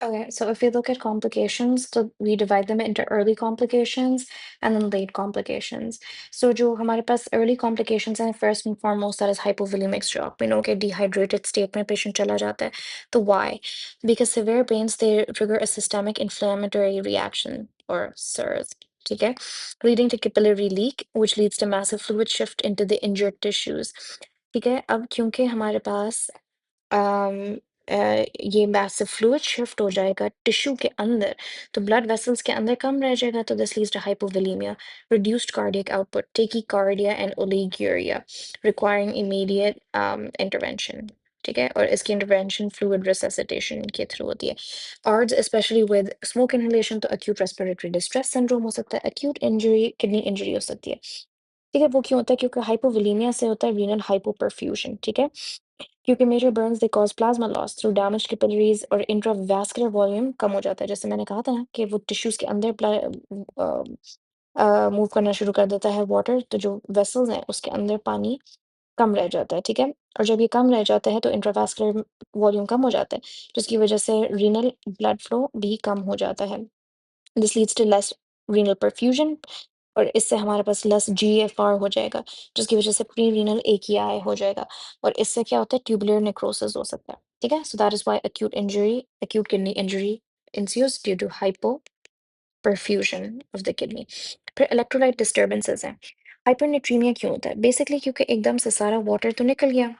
Okay, so if we look at complications, so we divide them into early complications and then late complications. So जो हमारे पास early complications हैं, first and foremost, that is hypovolemic shock. We know कि dehydrated state में patient चला जाता है. तो why? Because severe pains, they trigger a systemic inflammatory reaction or SIRS. ठीक है? Leading to capillary leak, which leads to massive fluid shift into the injured tissues. ठीक है? अब क्योंकि हमारे पास अम, ये मैसिव फ्लूइड शिफ्ट हो जाएगा टिश्यू के अंदर, तो ब्लड वेसल्स के अंदर कम रह जाएगा, तो this leads to hypovolemia, reduced cardiac output, tachycardia and oliguria, requiring immediate intervention. ठीक है, और इसकी इंटरवेंशन फ्लूइड रिससिटेशन के थ्रू होती है। और स्पेशली विद स्मोक इनहेलेशन तो अक्यूट रेस्पिरेटरी डिस्ट्रेस सिंड्रोम हो सकता है, अक्यूट इंजरी, किडनी इंजरी हो सकती है। ठीक है, वो क्यों होता है? क्योंकि हाइपोवोलेमिया से होता है रीनल हाइपोपरफ्यूजन। ठीक है, क्योंकि major burns they cause plasma loss through damage capillaries और इंट्रावैस्कुलर वॉल्यूम कम हो जाता है। जैसे मैंने कहा था ना कि वो टिश्यूज के अंदर मूव करना शुरू कर देता है वाटर, तो जो वेसल्स हैं उसके अंदर पानी कम रह जाता है। ठीक है, और जब ये कम रह जाता है तो इंट्रावैस्कुलर वॉल्यूम कम हो जाता है, जिसकी वजह से रीनल ब्लड फ्लो भी कम हो जाता है। This leads to less renal perfusion, और इससे हमारे पास लेस जीएफआर हो जाएगा, जिसकी वजह से प्री रीनल एकीआई हो जाएगा, और इससे क्या होता है? ट्यूबुलर नेक्रोसिस हो सकता है। ठीक है, so that is why acute kidney injury ensues due to hypoperfusion of the kidney. फिर इलेक्ट्रोलाइट डिस्टर्बेंसेस हैं। हाइपरनेट्रीमिया क्यों होता है? बेसिकली क्योंकि एकदम से सारा वाटर तो निकल गया।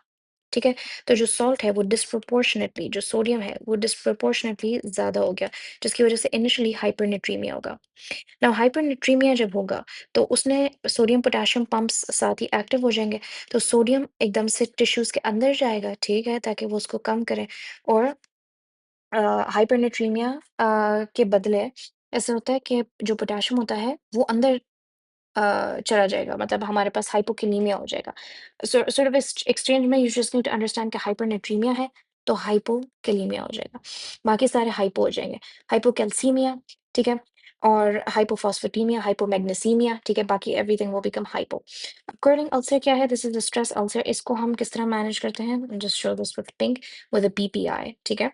ठीक है, तो जो सॉल्ट है वो डिस्प्रोपोर्शनेटली, जो सोडियम है वो डिस्प्रोपोर्शनेटली ज्यादा हो गया, जिसकी वजह से इनिशियली हाइपरनेट्रीमिया होगा। नाउ हाइपरनेट्रीमिया जब होगा तो उसने सोडियम पोटेशियम पंप्स साथ ही एक्टिव हो जाएंगे, तो सोडियम एकदम से टिश्यूज के अंदर जाएगा। ठीक है, ताकि वो उसको कम करें, और हाइपरनेट्रीमिया के बदले ऐसे होता है कि जो पोटेशियम होता है वो अंदर चला जाएगा, मतलब हमारे पास हाइपोकिलीमिया हो जाएगा। सॉर्ट ऑफ एक्सचेंज में you just need to understand कि हाइपरनेट्रीमिया है तो हाइपोकिलीमिया हो जाएगा, बाकी सारे हाइपो हो जाएंगे। हाइपोकैल्सीमिया, ठीक है, और हाइपोफॉस्फेटीमिया, हाइपोमैग्नीसीमिया, ठीक है, बाकी एवरीथिंग वो बिकम हाइपो। अकॉर्डिंग अल्सर क्या है? This is the stress ulcer. इसको हम किस तरह मैनेज करते हैं? Just show this with pink with a PPI. ठीक है,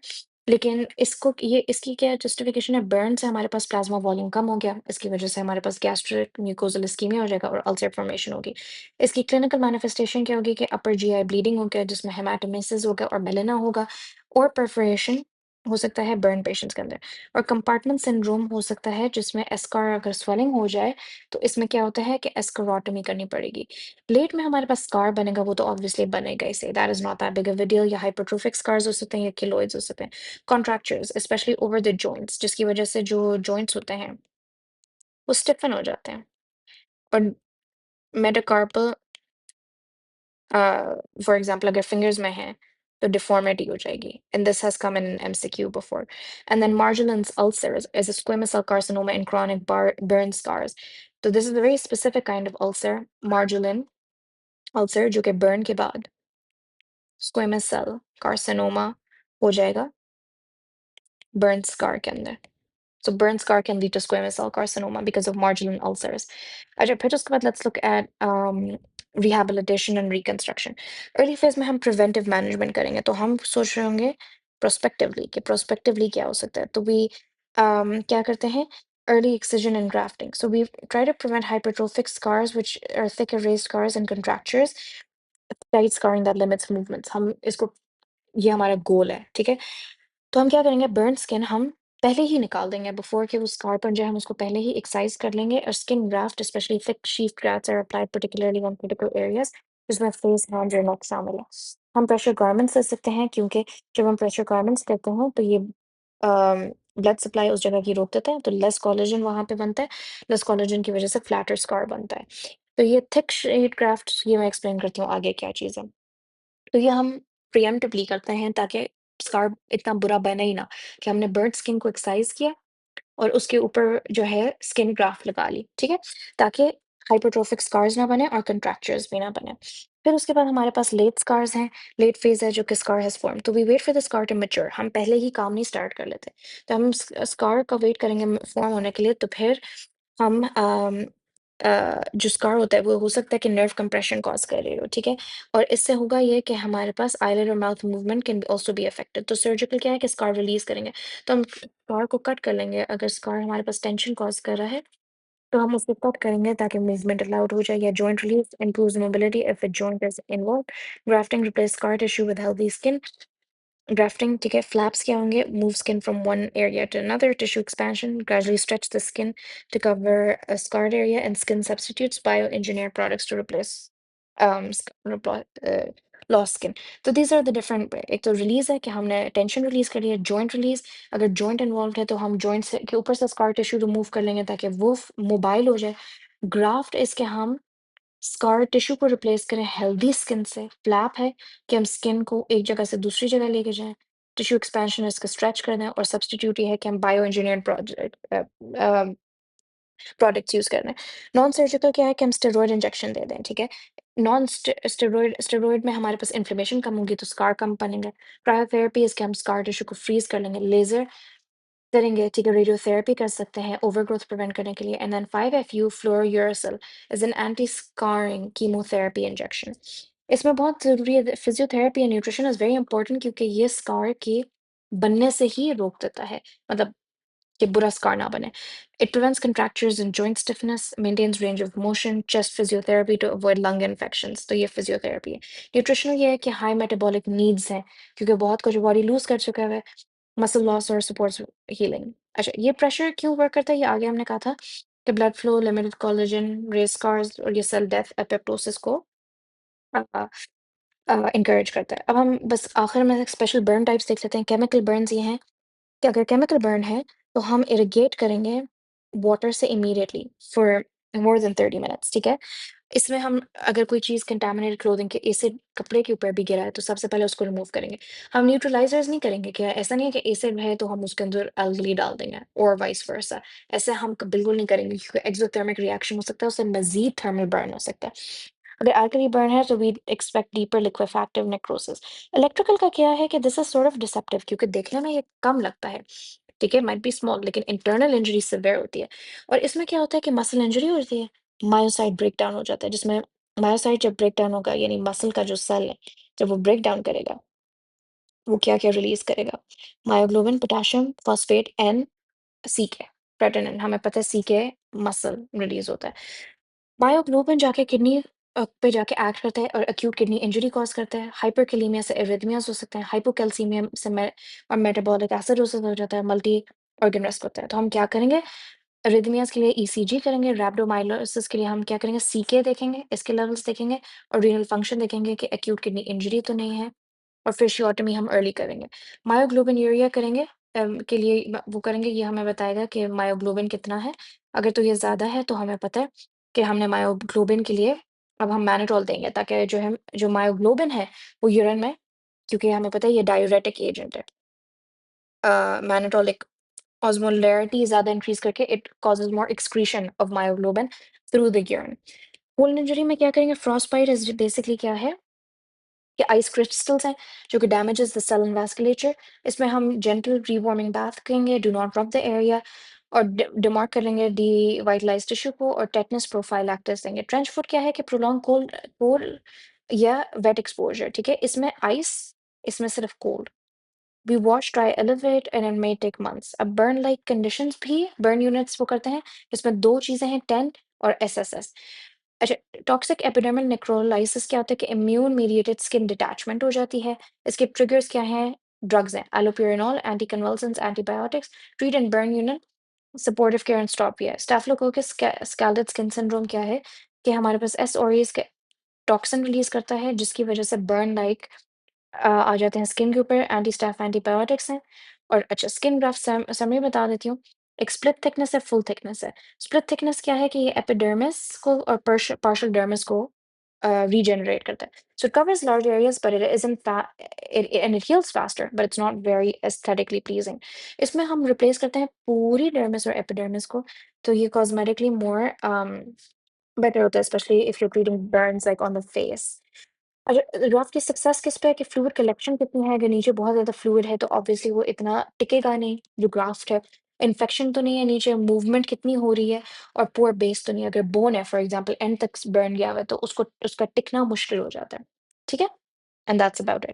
लेकिन इसको ये इसकी क्या जस्टिफिकेशन है? बर्न से हमारे पास प्लाज्मा वॉल्यूम कम हो गया, इसकी वजह से हमारे पास गैस्ट्रिक म्यूकोजल इस्कीमिया हो जाएगा और अल्सर फॉर्मेशन होगी। इसकी क्लिनिकल मैनिफेस्टेशन क्या होगी? कि अपर जीआई ब्लीडिंग हो गया, जिसमें हेमाटोमेसिस होगा और मेलेना होगा, और परफोरेशन हो सकता है बर्न पेशेंट्स के अंदर, और कंपार्टमेंट सिंड्रोम हो सकता है, जिसमें एस्कार अगर स्वेलिंग हो जाए तो इसमें क्या होता है कि एस्करोटमी करनी पड़ेगी। लेट में हमारे पास स्कार बनेगा, वो तो ऑब्वियसली बनेगा ही से, that is not that big a deal. या हाइपरट्रोफिक स्कार्स हो सकते हैं या किलोइड्स हो सकते हैं। Contractures specially over the joints, जिसकी वजह से जो जॉइंट्स होते हैं वो स्टिफन हो जाते हैं, और मेटाकार्पल फॉर एग्जांपल अगर फिंगर्स में है तो डिफॉर्मिटी हो जाएगी, and this has come in MCQ before. And then marginal ulcers is a squamous cell carcinoma and chronic burn scars. तो this is a very specific kind of ulcer, marginal ulcer, जो कि burn के बाद squamous cell carcinoma हो जाएगा burn scar के अंदर। So burn scar can lead to squamous cell carcinoma because of marginal ulcers. अच्छा, फिर उसके बाद let's look at rehabilitation and reconstruction. Early phase में हम preventive management करेंगे, तो हम सोच रहे होंगे prospectively कि prospectively क्या हो सकता है। तो we क्या करते हैं? Early excision and grafting. So we try to prevent hypertrophic scars, which are thick erased scars and contractures, tight scarring that limits movements. हम इसको, ये हमारा गोल है। ठीक है, तो हम क्या करेंगे? बर्न स्किन हम पहले ही निकाल देंगे, बिफोर कि वो स्कार बन जाए, हम उसको पहले ही एक्साइज कर लेंगे, और skin graft specially thick sheath grafts are applied particularly on critical areas, जिसमें फेस, हैंड और नेक शामिल है। हम प्रेशर गारमेंट्स ले सकते हैं, क्योंकि जब हम प्रेशर गारमेंट्स करते हैं तो ये ब्लड सप्लाई उस जगह की रोक देता है, तो लेस कोलेजन वहां पे बनता है, लेस कोलेजन की वजह से फ्लैटर स्कार बनता है। तो ये थिक शीथ ग्राफ्ट, ये मैं एक्सप्लेन करती हूँ आगे क्या चीज़ है। तो ये हम प्रिएम्प्टिवली करते हैं, ताकि स्कार इतना बुरा बने ही ना, कि हमने बर्ड स्किन को एक्सरसाइज किया और उसके ऊपर जो है स्किन ग्राफ्ट लगा ली। ठीक है, ताकि हाइपरट्रोफिक स्कार्स ना बने और कंट्रैक्चर्स भी ना बने। फिर उसके बाद हमारे पास लेट स्कार्स हैं, लेट फेज है, जो कि स्कार हैज फॉर्म, तो we wait for the scar to mature. हम पहले ही काम नहीं स्टार्ट कर लेते, तो हम स्कार का वेट करेंगे फॉर्म होने के लिए, तो फिर हम जो स्कार होता है वो हो सकता है कि नर्व कंप्रेशन कॉज कर रही हो, ठीक है? और इससे होगा ये कि हमारे पास आईलिड और mouth movement can also be affected. तो सर्जिकल क्या है कि स्कार रिलीज करेंगे, तो हम स्कार को कट कर लेंगे। अगर स्कार हमारे पास टेंशन कॉज कर रहा है तो हम उसको कट करेंगे ताकि मूवमेंट अलाउड हो जाए। या joint release improves mobility if a joint is involved. Grafting replace scar tissue with healthy skin. Grafting, ठीक है, flaps क्या होंगे? Move skin from one area to another. Tissue expansion gradually stretch the skin to cover a scarred area, and skin substitutes bioengineered products to replace lost skin. तो these are the different एक तो release है कि हमने tension release करी है, joint release, अगर joint involve है तो हम जॉइंट से के ऊपर से स्कार टिश्यू रिमूव कर लेंगे ताकि वो मोबाइल हो जाए। ग्राफ्ट इसके हम स्कार टिश्यू को रिप्लेस करें हेल्दी स्किन से। फ्लैप है कि हम स्किन को एक जगह से दूसरी जगह लेके जाएं। टिश्यू एक्सपेंशन है इसका स्ट्रेच कर दें। और सब्सटीट्यूट ये है कि हम बायो इंजीनियर्ड प्रोडक्ट्स यूज कर रहे हैं। नॉन सर्जिकल क्या है कि हम स्टेरॉयड इंजेक्शन दे दें, ठीक है? नॉन स्टेरॉयड स्टेरॉयड में हमारे पास इन्फ्लेमेशन कम होगी तो स्कार कम बनेंगे। क्रायोथेरेपी इसके हम स्कार टिश्यू को फ्रीज कर लेंगे। लेजर करेंगे, ठीक है, रेडियोथेरेपी कर सकते हैं ओवरग्रोथ प्रिवेंट करने के लिए। And then 5FU fluorouracil is an anti scarring chemotherapy injection. इसमें बहुत ज़रूरी है, physiotherapy and nutrition is very important क्योंकि ये स्कार के बनने से ही रोक देता है, मतलब कि बुरा स्कार ना बने। It prevents contractures and joint stiffness, maintains range of motion, chest physiotherapy to avoid lung infections। तो ये फिजियोथेरेपी है। न्यूट्रिशनल ये है कि हाई मेटाबॉलिक नीड्स हैं क्योंकि बहुत कुछ बॉडी लूज कर चुका है। मसल लॉस और सपोर्ट्स हीलिंग। अच्छा, ये प्रेशर क्यों वर्क करता है? ये आगे हमने कहा था कि blood flow, limited collagen, race scars और ये सेल डेथ एपोप्टोसिस को इंकरेज करता है। अब हम बस आखिर में स्पेशल बर्न टाइप्स देख लेते हैं। केमिकल बर्न्स ये हैं कि अगर केमिकल बर्न है तो हम इरिगेट करेंगे वाटर से immediately for more than 30 minutes, ठीक है? इसमें हम अगर कोई चीज़ कंटामिनेटेड क्लोथिंग के एसिड कपड़े के ऊपर भी गिरा है तो सबसे पहले उसको रिमूव करेंगे। हम न्यूट्रलाइजर्स नहीं करेंगे, क्या ऐसा नहीं है कि एसिड है तो हम उसके अंदर एल्गली डाल देंगे और वाइस वर्सा। ऐसा हम बिल्कुल नहीं करेंगे क्योंकि एक्सोथर्मिक रिएक्शन हो सकता है, उससे मजीद थर्मल बर्न हो सकता है। अगर एल्कली बर्न है तो we expect deeper liquefactive necrosis. Electrical का क्या है कि this is sort of deceptive क्योंकि देखने में ये कम लगता है, ठीक है, माइट बी स्मॉल, लेकिन इंटरनल इंजरी सिवियर होती है। और इसमें क्या होता है कि मसल इंजरी होती है, मायोसाइट ब्रेक डाउन हो जाता है, जिसमें मायोसाइट जब ब्रेक डाउन होगा यानी मसल का जो सेल है जब वो ब्रेक डाउन करेगा वो क्या क्या रिलीज करेगा? Myoglobin, potassium phosphate, N, CK, creatinine. हमें पता है सीके मसल रिलीज होता है। मायोग्लोबिन जाके किडनी पे जाके एक्ट करता है और एक्यूट किडनी इंजरी कॉज करता है। हाइपरकैलेमिया से एरिथमियास हो सकते हैं। हाइपोकैल्सीमिया से और मेटाबॉलिक एसिडोसिस हो जाता है। मल्टी ऑर्गन रिस्क होता है। तो हम क्या करेंगे? अरिथमियास के लिए ईसीजी करेंगे। रैप्डोमायोलाइसिस के लिए हम क्या करेंगे? सीके देखेंगे, इसके लेवल्स देखेंगे और रीनल फंक्शन देखेंगे कि एक्यूट किडनी इंजरी तो नहीं है। और फिशियोटोमी हम अर्ली करेंगे। मायोग्लोबिन करेंगे के लिए वो करेंगे, ये हमें बताएगा कि मायोग्लोबिन कितना है। अगर तो ये ज़्यादा है तो हमें पता है कि हमने मायोग्लोबिन के लिए अब हम मैनेटोल देंगे ताकि जो मायोग्लोबिन है वो यूरिन में, क्योंकि हमें पता है ये डायूरेटिक एजेंट है। मैनेटोल एक osmolarity ज़्यादा इंक्रीज करके it causes more excretion of myoglobin through the urine. Cold injury में क्या करेंगे? फ्रॉस्टबाइट इज बेसिकली क्या है कि आइस क्रिस्टल्स हैं जो कि damages the cell and vasculature. इसमें हम जेंटल रीवार्मिंग बाथ करेंगे, डू नॉट रब द एरिया, और डिमार्क करेंगे डी वाइटलाइज टिश्यू को, और टेटनस प्रोफाइलैक्टिस देंगे। ट्रेंच फुट क्या है कि प्रोलॉन्ग कोल्ड कोल्ड या वेट एक्सपोजर, ठीक है? इसमें आइस, इसमें सिर्फ cold. We wash try elevate and it may take months. अब बर्न लाइक कंडीशंस भी बर्न यूनिट्स वो करते हैं। इसमें दो चीजें हैं, टेंट और एसएसएस। अच्छा, टॉक्सिक एपिडर्मल नेक्रोलाइसिस क्या होता है कि इम्यून मीडिएटेड स्किन डिटैचमेंट हो जाती है। इसके ट्रिगर्स क्या हैं? ड्रग्स हैं, allopurinol, anticonvulsants, antibiotics. Treat and burn unit, supportive care and stop here. Staphylococcus scalded skin syndrome क्या है कि हमारे पास एस ऑरियस के टॉक्सिन रिलीज करता है जिसकी वजह से बर्न लाइक आ जाते हैं स्किन के ऊपर। एंटी स्टैफ एंटीबायोटिक्स हैं। और अच्छा, स्किन ग्राफ्ट समरी बता देती हूँ। एक स्प्लिट थिकनेस है, फुल थिकनेस है। स्प्लिट थिकनेस क्या है कि ये एपिडर्मिस को और पार्शियल डर्मिस को रीजनरेट करता है। So it covers large areas but it isn't and it heels faster but it's not very aesthetically pleasing. इसमें हम रिप्लेस करते हैं पूरी डर्मिस और एपिडर्मिस को, तो ये कॉस्मेटिकली मोर बेटर होता है, specially if you treating Burns like on the face. अच्छा, ग्राफ की सक्सेस किस पे है कि फ्लूइड कलेक्शन कितनी है? अगर नीचे बहुत ज़्यादा फ्लूइड है तो ऑब्वियसली वो इतना टिकेगा नहीं जो ग्राफ्ट है। इन्फेक्शन तो नहीं है नीचे, मूवमेंट कितनी हो रही है और पुअर बेस तो नहीं है। अगर बोन है फॉर एग्जांपल एंड तक बर्न गया हुआ है तो उसको उसका टिकना मुश्किल हो जाता है। ठीक है? And that's about it.